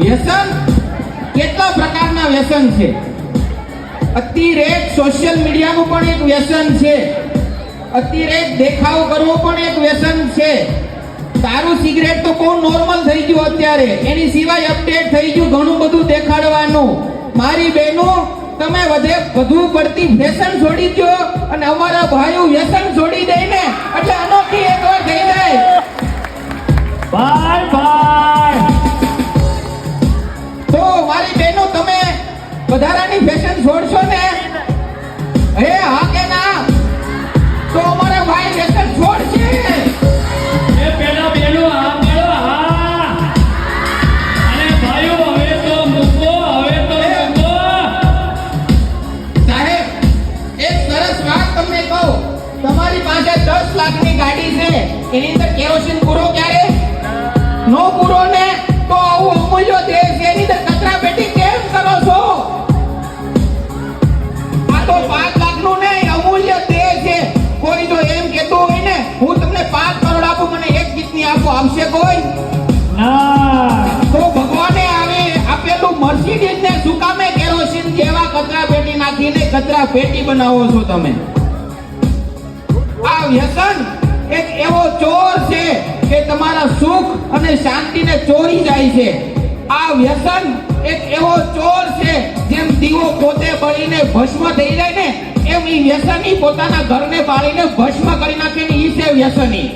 વ્યસન કેટલા પ્રકારના વ્યસન છે. અતિરેક સોશિયલ મીડિયાનું પણ એક વ્યસન છે. અતિરેક દેખાવ કરવો પણ એક વ્યસન છે. તારું સિગરેટ તો બહુ નોર્મલ થઈ ગયું અત્યારે, એની સિવાય અપડેટ થઈ ગયું ઘણું બધું દેખાડવાનું. મારી બહેનો, તમે વધુ પડતી ફેશન છોડી દો અને અમારા ભાઈઓ વ્યસન છોડી દે ને એટલે અનોખી એકવાર થઈ જાય. Bye bye. તો મારી બહેનો, તમે વધારાની ફેશન છોડશો ને? હે હા કે ના? તો અમારા ભાઈ વ્યસન છોડશે. એ પેલા બેનો હા પાડો, હા. અને ભાઈઓ હવે તો મૂકો, હવે તો મૂકો. સાહેબ, એક સરસ વાત તમને કહું. તમારી પાસે 10 લાખની ગાડી છે, એની અંદર કેરોસીન પૂરો ક્યારે? નો પૂરો ને? તો આવું અમૂલ્ય દેહ છે, એની અંદર કચરા પેટી કેમ કરો છો? આ તો 5 લાખનું નહીં, અમૂલ્ય દેહ છે. કોઈ જો એમ કહેતું હોય ને હું તમને 5 કરોડ આપું, મને એક કિડની આપો, આપશે કોઈ? ના. તો ભગવાને આપેલું મર્સિડીઝ ને શું કામે કેરોસીન જેવા કચરા પેટી નાખીને કચરા પેટી બનાવો છો તમે? આ વ્યસન એક એવો ચોર છે કે તમારા સુખ અને શાંતિને ચોરી જાય છે. આ વ્યસન એક એવો ચોર છે, જેમ દીવો પોતે બળીને ભસ્મ થઈ જાય ને, એમ ઈ વ્યસની પોતાના ઘરને બાળીને ભસ્મ કરી નાખે ને ઈ છે વ્યસની.